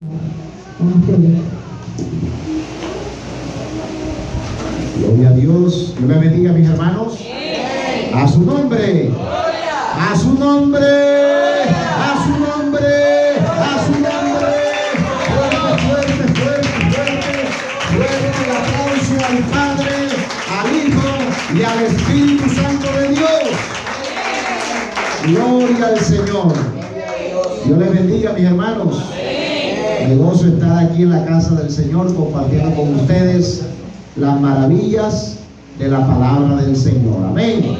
Gloria a Dios. Dios les bendiga, mis hermanos. A su nombre. A su nombre. A su nombre. A su nombre. Fuerte, fuerte, fuerte, fuerte. Fuerte el aplauso al Padre, al Hijo y al Espíritu Santo de Dios. Gloria al Señor. Dios les bendiga, mis hermanos. Me gozo estar aquí en la casa del Señor compartiendo con ustedes las maravillas de la palabra del Señor. Amén.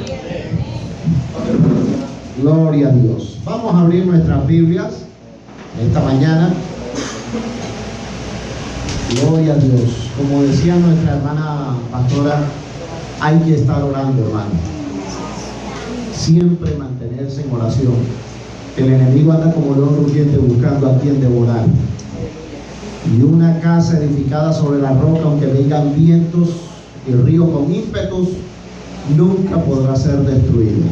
Gloria a Dios. Vamos a abrir nuestras Biblias esta mañana. Gloria a Dios. Como decía nuestra hermana pastora, hay que estar orando, hermano. Siempre mantenerse en oración. El enemigo anda como león rugiente buscando a quien devorar. Y una casa edificada sobre la roca, aunque vengan vientos y ríos con ímpetus, nunca podrá ser destruida.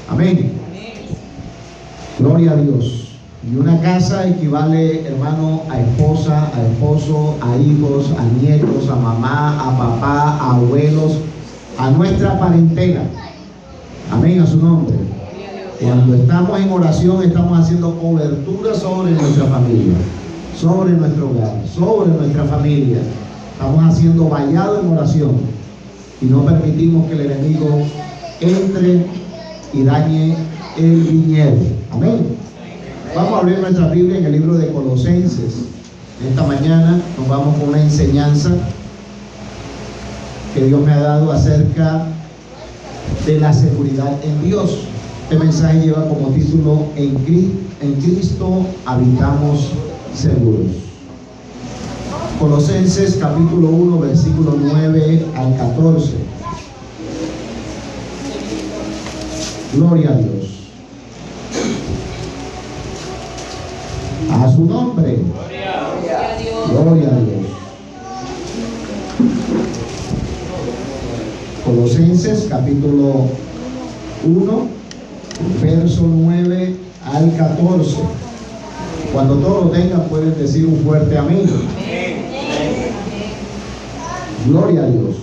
Amén. Gloria a Dios. Y una casa equivale, hermano, a esposa, a esposo, a hijos, a nietos, a mamá, a papá, a abuelos, a nuestra parentela. Amén, a su nombre. Cuando estamos en oración, estamos haciendo cobertura sobre nuestra familia, sobre nuestro hogar, sobre nuestra familia. Estamos haciendo vallado en oración y no permitimos que el enemigo entre y dañe el viñedo. Amén. Vamos a abrir nuestra Biblia en el libro de Colosenses. Esta mañana nos vamos con una enseñanza que Dios me ha dado acerca de la seguridad en Dios. Este mensaje lleva como título En Cristo habitamos seguros. Colosenses capítulo 1, versículo 9 al 14. Gloria a Dios. A su nombre. Gloria a Dios. Colosenses capítulo 1, verso 9 al 14. Cuando todos lo tengan, pueden decir un fuerte amén. Gloria a Dios.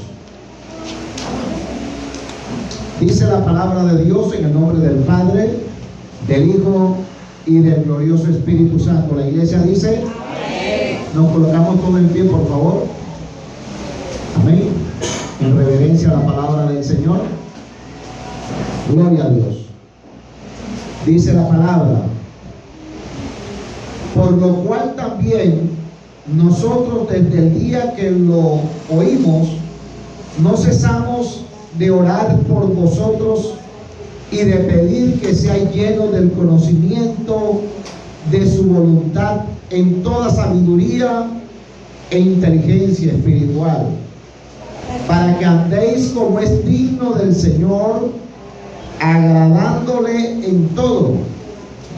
Dice la palabra de Dios en el nombre del Padre, del Hijo y del glorioso Espíritu Santo. La iglesia dice, nos colocamos todos en pie, por favor. Amén. En reverencia a la palabra del Señor. Gloria a Dios. Dice la palabra: por lo cual también nosotros desde el día que lo oímos no cesamos de orar por vosotros y de pedir que seáis llenos del conocimiento de su voluntad en toda sabiduría e inteligencia espiritual, para que andéis como es digno del Señor, agradándole en todo,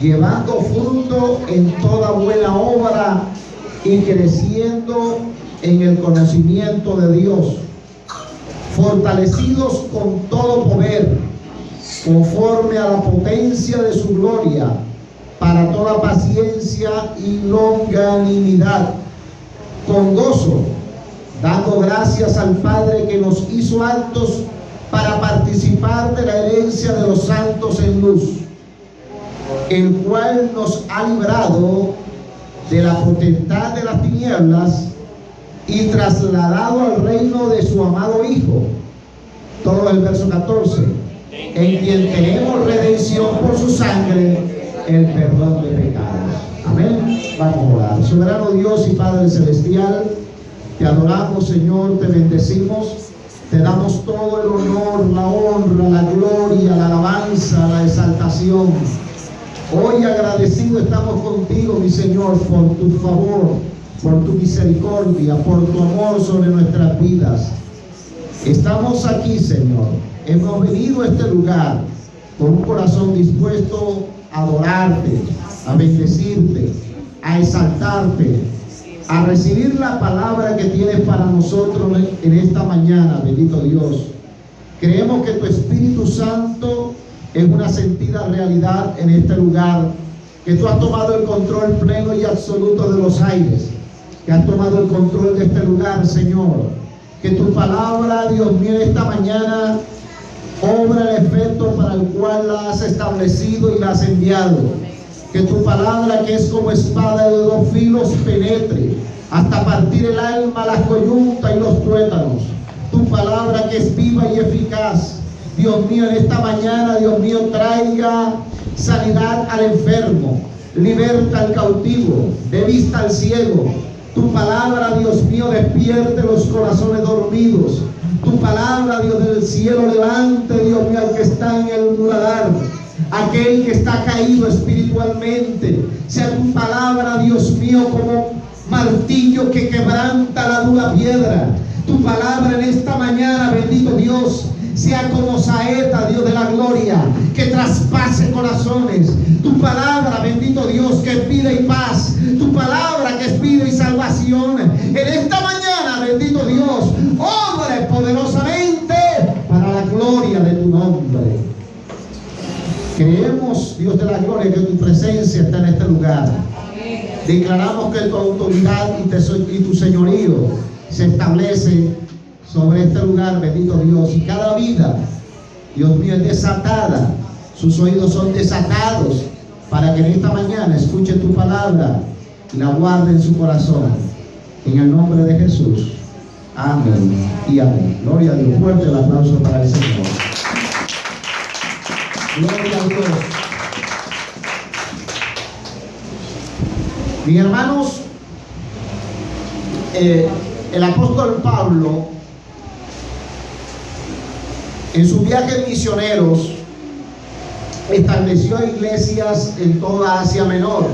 llevando fruto en toda buena obra y creciendo en el conocimiento de Dios, fortalecidos con todo poder, conforme a la potencia de su gloria, para toda paciencia y longanimidad, con gozo, dando gracias al Padre que nos hizo aptos para participar de la herencia de los santos en luz, el cual nos ha librado de la potestad de las tinieblas y trasladado al reino de su amado Hijo. Todo el verso 14. En quien tenemos redención por su sangre, el perdón de pecados. Amén. Vamos a orar. Soberano Dios y Padre Celestial, te adoramos, Señor, te bendecimos, te damos todo el honor, la honra, la gloria, la alabanza, la exaltación. Hoy agradecido estamos contigo, mi Señor, por tu favor, por tu misericordia, por tu amor sobre nuestras vidas. Estamos aquí, Señor. Hemos venido a este lugar con un corazón dispuesto a adorarte, a bendecirte, a exaltarte, a recibir la palabra que tienes para nosotros en esta mañana, bendito Dios. Creemos que tu Espíritu Santo es una sentida realidad en este lugar que tú has tomado el control pleno y absoluto de los aires, que has tomado el control de este lugar, Señor. Que tu palabra, Dios mío, esta mañana obra el efecto para el cual la has establecido y la has enviado. Que tu palabra, que es como espada de dos filos, penetre hasta partir el alma, las coyuntas y los tuétanos. Tu palabra, que es viva y eficaz, Dios mío, en esta mañana, Dios mío, traiga sanidad al enfermo, liberta al cautivo, dé vista al ciego. Tu palabra, Dios mío, despierte los corazones dormidos. Tu palabra, Dios del cielo, levante, Dios mío, al que está en el muladar, aquel que está caído espiritualmente. Sea tu palabra, Dios mío, como martillo que quebranta la dura piedra. Tu palabra en esta mañana, bendito Dios, sea como saeta, Dios de la gloria, que traspase corazones. Tu palabra, bendito Dios, que es vida y paz. Tu palabra, que es vida y salvación. En esta mañana, bendito Dios, obre poderosamente para la gloria de tu nombre. Creemos, Dios de la gloria, que tu presencia está en este lugar. Declaramos que tu autoridad y tu señorío se establece sobre este lugar, bendito Dios. Y cada vida, Dios mío, es desatada. Sus oídos son desatados para que en esta mañana escuche tu palabra y la guarde en su corazón. En el nombre de Jesús. Amén y amén. Gloria a Dios. Fuerte el aplauso para el Señor. Gloria a Dios. Mis hermanos, el apóstol Pablo, en sus viajes misioneros, estableció iglesias en toda Asia Menor.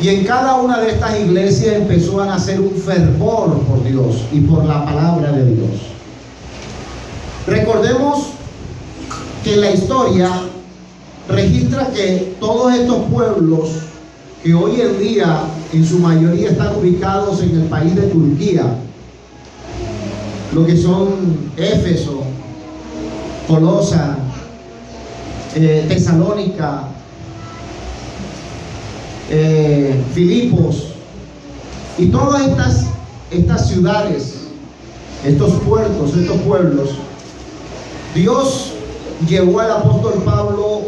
Y en cada una de estas iglesias empezó a nacer un fervor por Dios y por la palabra de Dios. Recordemos que la historia registra que todos estos pueblos, que hoy en día en su mayoría están ubicados en el país de Turquía, lo que son Éfeso, Colosa, Tesalónica, Filipos, y todas estas ciudades, estos puertos, estos pueblos, Dios llevó al apóstol Pablo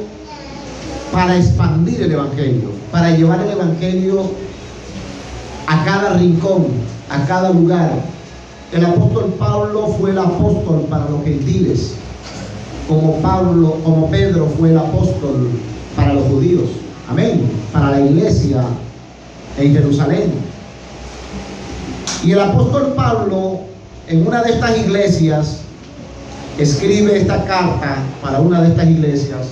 para expandir el evangelio, para llevar el evangelio a cada rincón, a cada lugar. El apóstol Pablo fue el apóstol para los gentiles, como Pedro fue el apóstol para los judíos. Amén. Para la iglesia en Jerusalén. Y el apóstol Pablo, en una de estas iglesias, escribe esta carta para una de estas iglesias,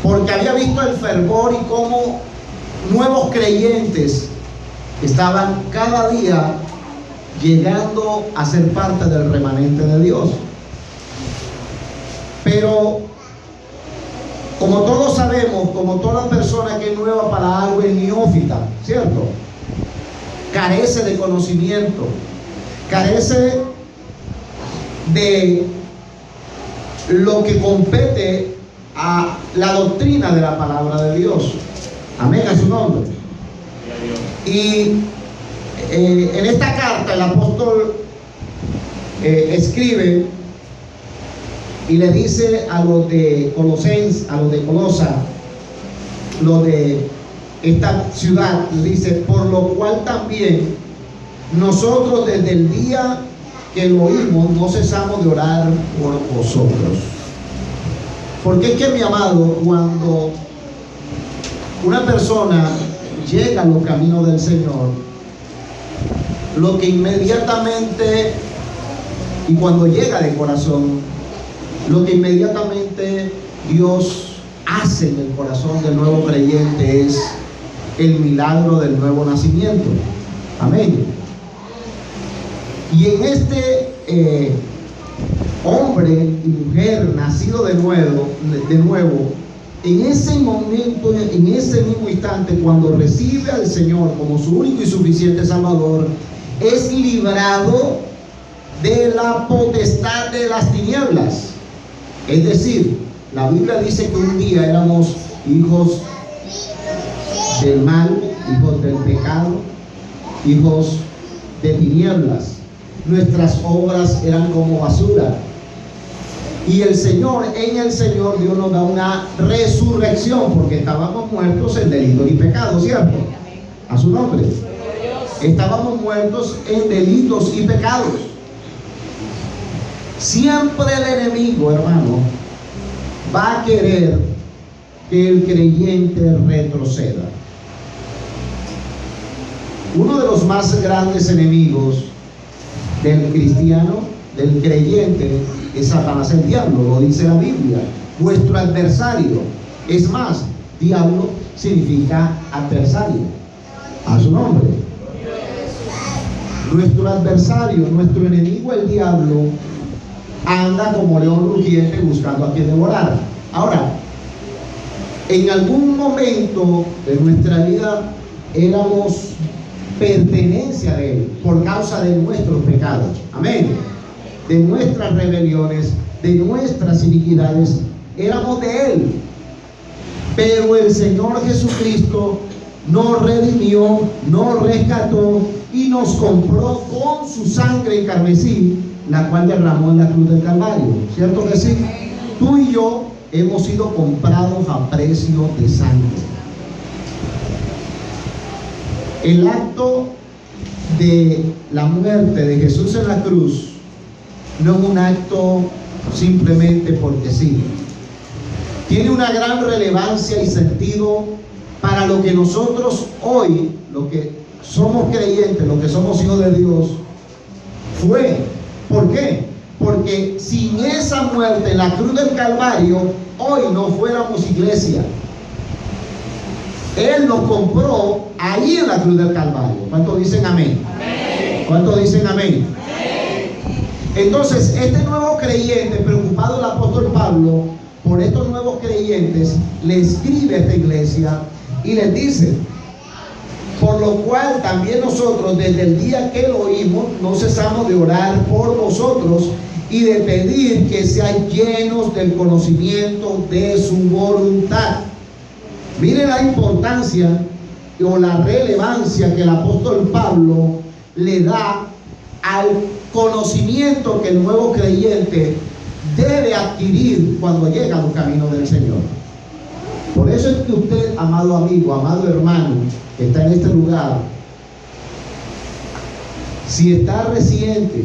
porque había visto el fervor y cómo nuevos creyentes estaban cada día llegando a ser parte del remanente de Dios. Pero como todos sabemos, como toda persona que es nueva para algo es neófita, ¿cierto? Carece de conocimiento, carece de lo que compete a la doctrina de la palabra de Dios. Amén, a su nombre. Y en esta carta el apóstol escribe y le dice a los de Colosenses, a los de Colosa, los de esta ciudad, le dice: por lo cual también nosotros desde el día que lo oímos no cesamos de orar por vosotros. Porque es que, mi amado, cuando una persona llega a los caminos del Señor, lo que inmediatamente, y cuando llega de corazón, lo que inmediatamente Dios hace en el corazón del nuevo creyente es el milagro del nuevo nacimiento. Amén. Y en este hombre y mujer nacido de nuevo, en ese momento, en ese mismo instante, cuando recibe al Señor como su único y suficiente Salvador, es librado de la potestad de las tinieblas. Es decir, la Biblia dice que un día éramos hijos del mal, hijos del pecado, hijos de tinieblas. Nuestras obras eran como basura. Y el Señor, en el Señor, Dios nos da una resurrección, porque estábamos muertos en delitos y pecados, ¿cierto? A su nombre. Estábamos muertos en delitos y pecados. Siempre el enemigo, hermano, va a querer que el creyente retroceda. Uno de los más grandes enemigos del cristiano, del creyente, es Satanás, el diablo. Lo dice la Biblia, vuestro adversario. Es más, diablo significa adversario. A su nombre. Nuestro adversario, nuestro enemigo, el diablo, anda como león rugiente buscando a quien devorar. Ahora, en algún momento de nuestra vida éramos pertenencia de él por causa de nuestros pecados. Amén. De nuestras rebeliones, de nuestras iniquidades, éramos de él. Pero el Señor Jesucristo nos redimió, nos rescató y nos compró con su sangre en carmesí, la cual derramó en la cruz del Calvario. ¿Cierto que sí? Tú y yo hemos sido comprados a precio de sangre. El acto de la muerte de Jesús en la cruz no es un acto simplemente porque sí. Tiene una gran relevancia y sentido para lo que nosotros hoy, lo que somos creyentes, lo que somos hijos de Dios, fue. ¿Por qué? Porque sin esa muerte en la cruz del Calvario, hoy no fuéramos iglesia. Él nos compró ahí en la cruz del Calvario. ¿Cuántos dicen amén? Amén. ¿Cuántos dicen amén? Amén. Entonces, este nuevo creyente, preocupado el apóstol Pablo por estos nuevos creyentes, le escribe a esta iglesia y les dice: por lo cual también nosotros, desde el día que lo oímos, no cesamos de orar por vosotros y de pedir que seáis llenos del conocimiento de su voluntad. Miren la importancia o la relevancia que el apóstol Pablo le da al conocimiento que el nuevo creyente debe adquirir cuando llega a los caminos del Señor. Por eso es que usted, amado amigo, amado hermano, que está en este lugar, si está reciente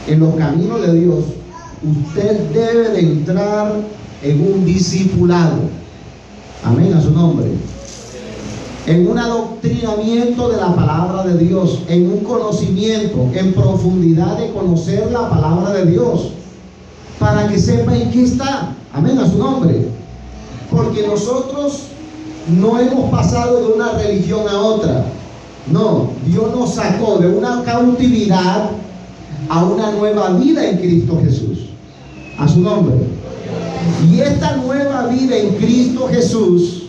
en los caminos de Dios, usted debe de entrar en un discipulado. Amén, a su nombre. En un adoctrinamiento de la palabra de Dios, en un conocimiento en profundidad de conocer la palabra de Dios, para que sepa en qué está. Amén, a su nombre. Porque nosotros no hemos pasado de una religión a otra. No, Dios nos sacó de una cautividad a una nueva vida en Cristo Jesús. A su nombre. Y esta nueva vida en Cristo Jesús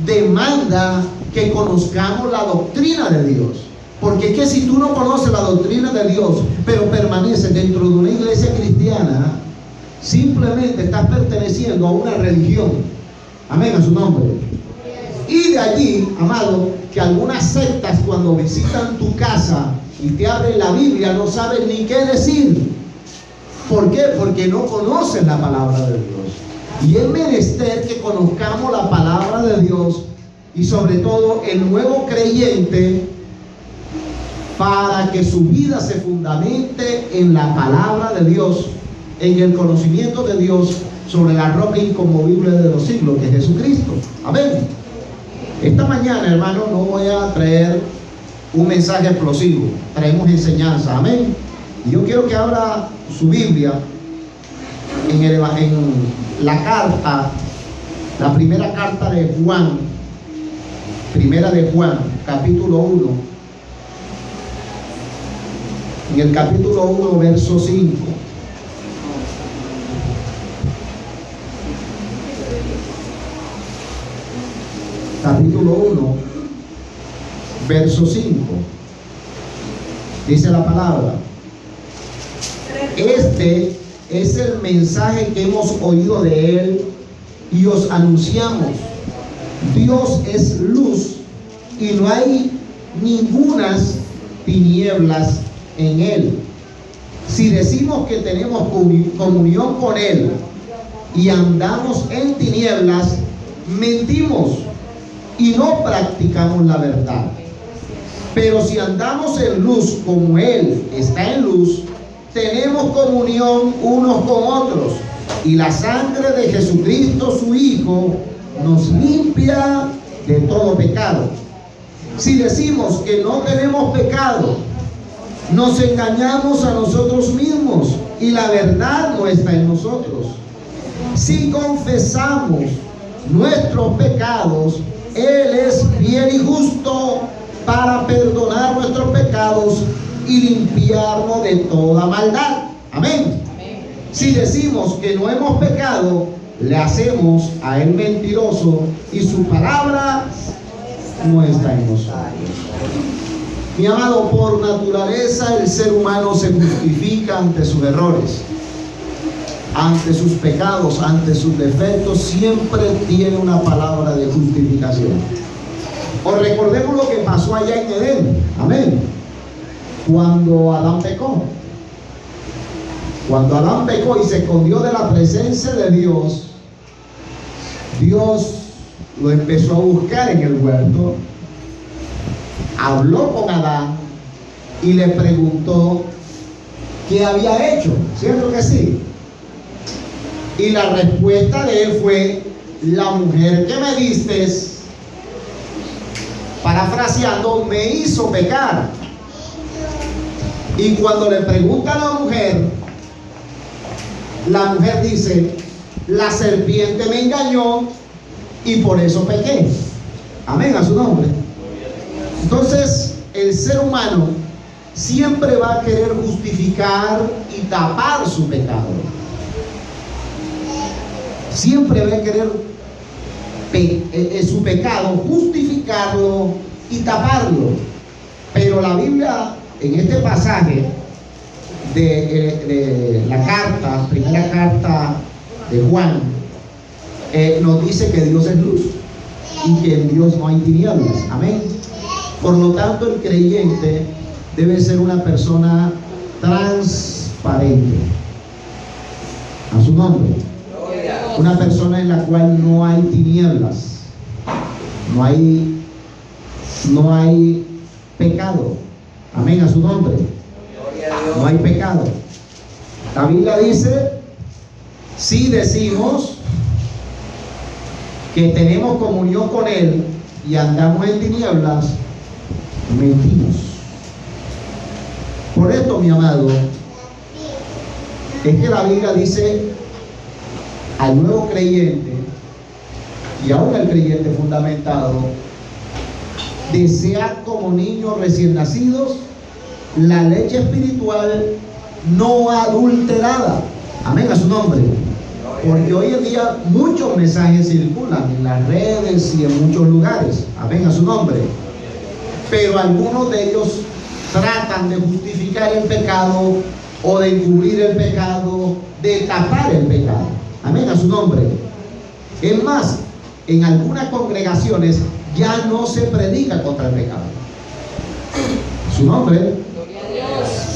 demanda que conozcamos la doctrina de Dios. Porque es que si tú no conoces la doctrina de Dios, pero permaneces dentro de una iglesia cristiana, simplemente estás perteneciendo a una religión. Amén, a su nombre. Y de allí, amado, que algunas sectas cuando visitan tu casa y te abren la Biblia no saben ni qué decir. ¿Por qué? Porque no conocen la palabra de Dios. Y es menester que conozcamos la palabra de Dios, y sobre todo el nuevo creyente, para que su vida se fundamente en la palabra de Dios, en el conocimiento de Dios sobre la roca inconmovible de los siglos, que es Jesucristo. Amén. Esta mañana, hermano, no voy a traer un mensaje explosivo, traemos enseñanza. Amén. Y yo quiero que abra su Biblia en la carta, la primera carta de Juan, primera de Juan, capítulo 1. En el capítulo 1, verso 5. Capítulo 1, verso 5. Dice la palabra: este es el mensaje que hemos oído de él y os anunciamos, Dios es luz y no hay ningunas tinieblas en Él. Si decimos que tenemos comunión con Él y andamos en tinieblas, mentimos y no practicamos la verdad. Pero si andamos en luz como Él está en luz, tenemos comunión unos con otros, y la sangre de Jesucristo, su Hijo, nos limpia de todo pecado. Si decimos que no tenemos pecado, nos engañamos a nosotros mismos y la verdad no está en nosotros. Si confesamos nuestros pecados, Él es fiel y justo para perdonar nuestros pecados y limpiarnos de toda maldad. Amén. Si decimos que no hemos pecado, le hacemos a Él mentiroso y su palabra no está en nosotros. Mi amado, por naturaleza el ser humano se justifica ante sus errores, ante sus pecados, ante sus defectos. Siempre tiene una palabra de justificación. O recordemos lo que pasó allá en Edén. Amén. Cuando Adán pecó. Cuando Adán pecó y se escondió de la presencia de Dios, Dios lo empezó a buscar en el huerto, habló con Adán y le preguntó qué había hecho. ¿Cierto que sí? Y la respuesta de él fue: la mujer que me diste, parafraseando, me hizo pecar. Y cuando le pregunta a la mujer dice: la serpiente me engañó y por eso pequé. Amén, a su nombre. Entonces, el ser humano siempre va a querer justificar y tapar su pecado. Siempre va a querer su pecado, justificarlo y taparlo. Pero la Biblia, en este pasaje de la carta, primera carta de Juan, nos dice que Dios es luz y que en Dios no hay tinieblas. Amén. Por lo tanto, el creyente debe ser una persona transparente. A su nombre. Una persona en la cual no hay tinieblas, no hay pecado. Amén, a su nombre. No hay pecado. La Biblia dice: si decimos que tenemos comunión con Él y andamos en tinieblas, mentimos. Por esto, mi amado, es que la Biblia dice al nuevo creyente y aún al creyente fundamentado: desead como niños recién nacidos la leche espiritual no adulterada. Amén, a su nombre. Porque hoy en día muchos mensajes circulan en las redes y en muchos lugares. Amén, a su nombre. Pero algunos de ellos tratan de justificar el pecado o de encubrir el pecado, de tapar el pecado. Amén, a su nombre. Es más, en algunas congregaciones ya no se predica contra el pecado. Su nombre.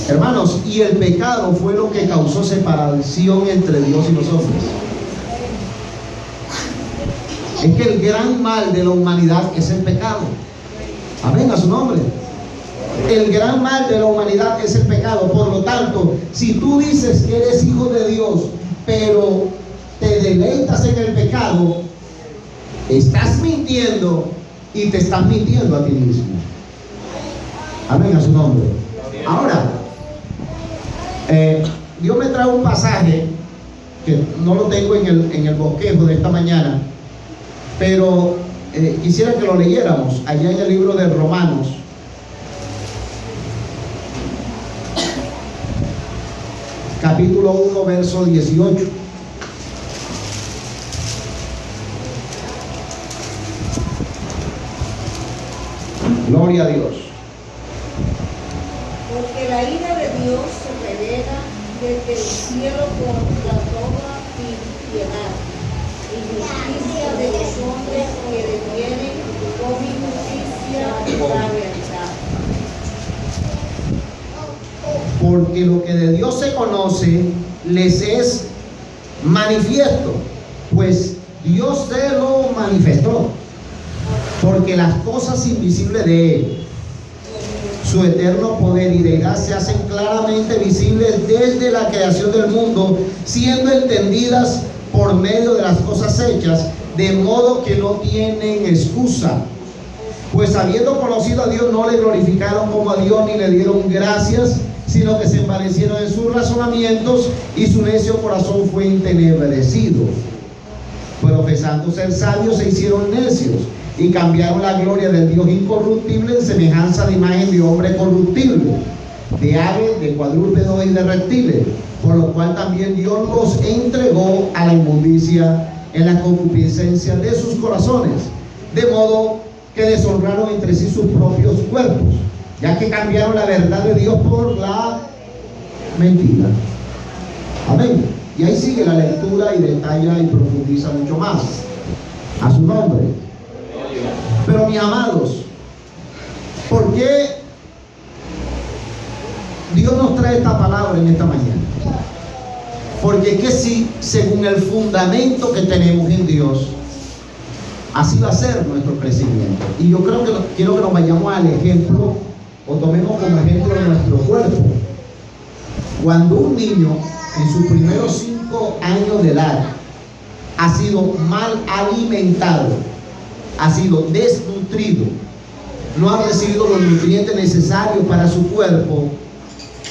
Hermanos, y el pecado fue lo que causó separación entre Dios y los hombres. Es que el gran mal de la humanidad es el pecado. Amén, a su nombre. El gran mal de la humanidad es el pecado. Por lo tanto, si tú dices que eres hijo de Dios, pero te deleitas en el pecado, estás mintiendo y te estás mintiendo a ti mismo. Amén, a su nombre. Ahora, Dios me trae un pasaje que no lo tengo en el bosquejo de esta mañana, pero quisiera que lo leyéramos allá en el libro de Romanos, capítulo 1, verso 18. Gloria a Dios. Porque la ira de Dios se revela desde el cielo contra toda impiedad y justicia de los hombres que detienen con injusticia la verdad. Porque lo que de Dios se conoce les es manifiesto, pues Dios se lo manifestó, porque las cosas invisibles de Él, su eterno poder y deidad, se hacen claramente visibles desde la creación del mundo, siendo entendidas por medio de las cosas hechas, de modo que no tienen excusa. Pues habiendo conocido a Dios, no le glorificaron como a Dios ni le dieron gracias, sino que se envanecieron en sus razonamientos y su necio corazón fue entenebrecido. Profesando ser sabios, se hicieron necios y cambiaron la gloria del Dios incorruptible en semejanza de imagen de hombre corruptible, de aves, de cuadrúpedos y de reptiles, por lo cual también Dios los entregó a la inmundicia en la concupiscencia de sus corazones, de modo que deshonraron entre sí sus propios cuerpos, ya que cambiaron la verdad de Dios por la mentira. Amén. Y ahí sigue la lectura y detalla y profundiza mucho más. A su nombre. Pero mis amados, ¿por qué Dios nos trae esta palabra en esta mañana? Porque es que si, según el fundamento que tenemos en Dios, así va a ser nuestro crecimiento. Y yo creo que quiero que nos vayamos al ejemplo, o tomemos como ejemplo nuestro cuerpo. Cuando un niño en sus primeros 5 años de edad ha sido mal alimentado, ha sido desnutrido, no ha recibido los nutrientes necesarios para su cuerpo,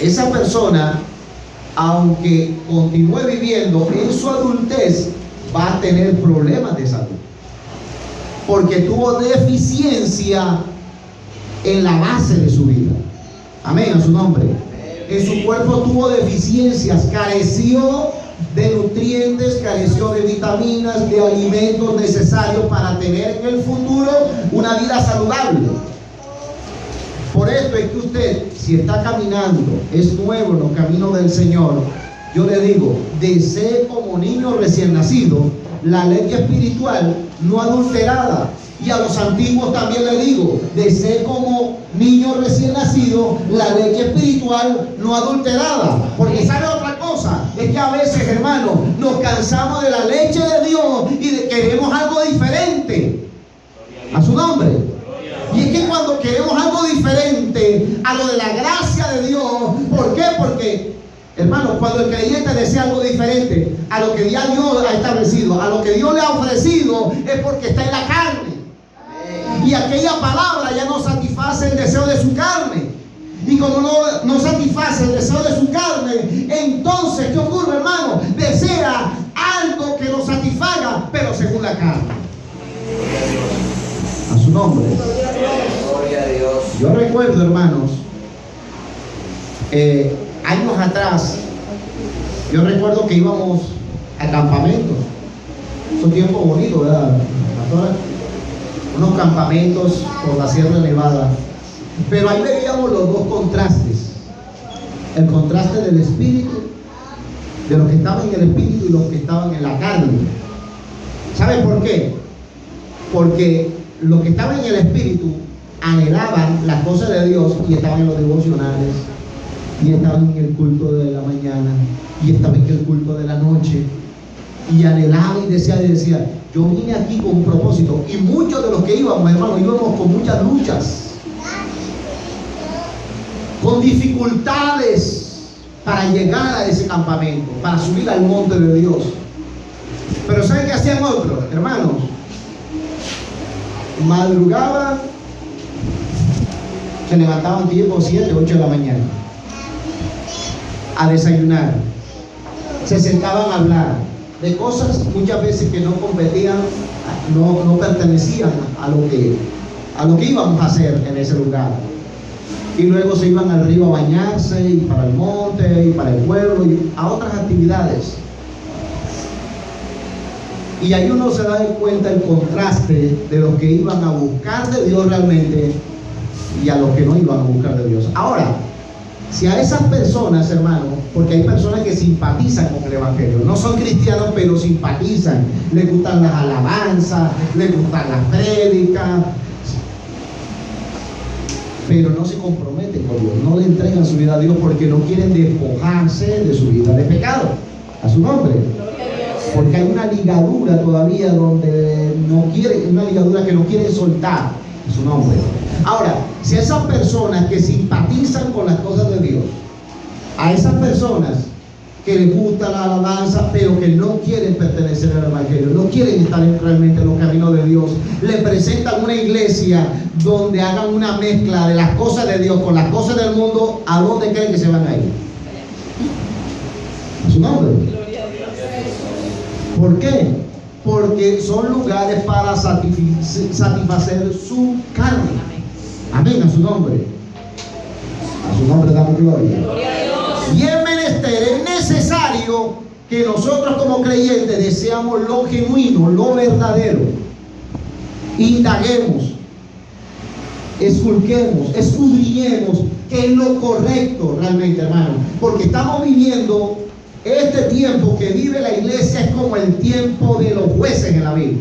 esa persona, aunque continúe viviendo en su adultez, va a tener problemas de salud, porque tuvo deficiencia en la base de su vida. Amén, a su nombre. En su cuerpo tuvo deficiencias, careció de nutrientes, careció de vitaminas, de alimentos necesarios para tener en el futuro una vida saludable. Por esto es que usted, si está caminando, es nuevo en los caminos del Señor, yo le digo, desee como niño recién nacido la leche espiritual no adulterada. Y a los antiguos también le digo, desee como niño recién nacido la leche espiritual no adulterada. Porque sabe otra cosa, es que a veces, hermanos, nos cansamos de la leche de Dios y queremos algo diferente. A su nombre. Y es que cuando queremos algo diferente a lo de la gracia de Dios, ¿por qué? Porque, hermanos, cuando el creyente desea algo diferente a lo que ya Dios ha establecido, a lo que Dios le ha ofrecido, es porque está en la carne. Y aquella palabra ya no satisface el deseo de su carne. Y como no satisface el deseo de su carne, entonces, ¿qué ocurre, hermano? Desea algo que lo satisfaga, pero según la carne. A su nombre. Gloria a Dios. Yo recuerdo, hermanos, años atrás, yo recuerdo que íbamos a campamentos. Son tiempos bonitos, ¿verdad, pastora? Unos campamentos por la Sierra Nevada. Pero ahí veíamos los dos contrastes. El contraste del espíritu, de los que estaban en el espíritu y los que estaban en la carne. ¿Saben por qué? Porque los que estaban en el espíritu anhelaban las cosas de Dios y estaban en los devocionales, y estaban en el culto de la mañana, y estaban en el culto de la noche, y anhelaban y decían, yo vine aquí con un propósito. Y muchos de los que íbamos, hermanos, íbamos con muchas luchas, con dificultades para llegar a ese campamento, para subir al monte de Dios. Pero ¿saben qué hacían otros, hermanos? Madrugaban, se levantaban tipo 7, 8 de la mañana a desayunar, se sentaban a hablar de cosas muchas veces que no competían, no pertenecían a lo que íbamos a hacer en ese lugar. Y luego se iban al río a bañarse, y para el monte, y para el pueblo, y a otras actividades. Y ahí uno se da cuenta el contraste de los que iban a buscar de Dios realmente y a los que no iban a buscar de Dios. Ahora, si a esas personas, hermanos, Porque hay personas que simpatizan con el Evangelio. No son cristianos, pero simpatizan. Les gustan las alabanzas, les gustan las prédicas, pero no se comprometen con Dios, no le entregan su vida a Dios porque no quieren despojarse de su vida de pecado. A su nombre. Porque hay una ligadura todavía donde no quiere, una ligadura que no quieren soltar. A su nombre. Ahora, si a esas personas que simpatizan con las cosas de Dios, a esas personas que les gusta la alabanza, pero que no quieren pertenecer al Evangelio, no quieren estar realmente en los caminos de Dios, le presentan una iglesia donde hagan una mezcla de las cosas de Dios con las cosas del mundo, ¿a dónde creen que se van a ir? A su nombre. ¿Por qué? Porque son lugares para satisfacer su carne. Amén, a su nombre. A su nombre damos gloria. Y es menester, es necesario que nosotros como creyentes deseamos lo genuino, lo verdadero. Indaguemos, esculquemos, escudriñemos qué es lo correcto realmente, hermano. Porque estamos viviendo este tiempo que vive la iglesia, es como el tiempo de los jueces en la Biblia.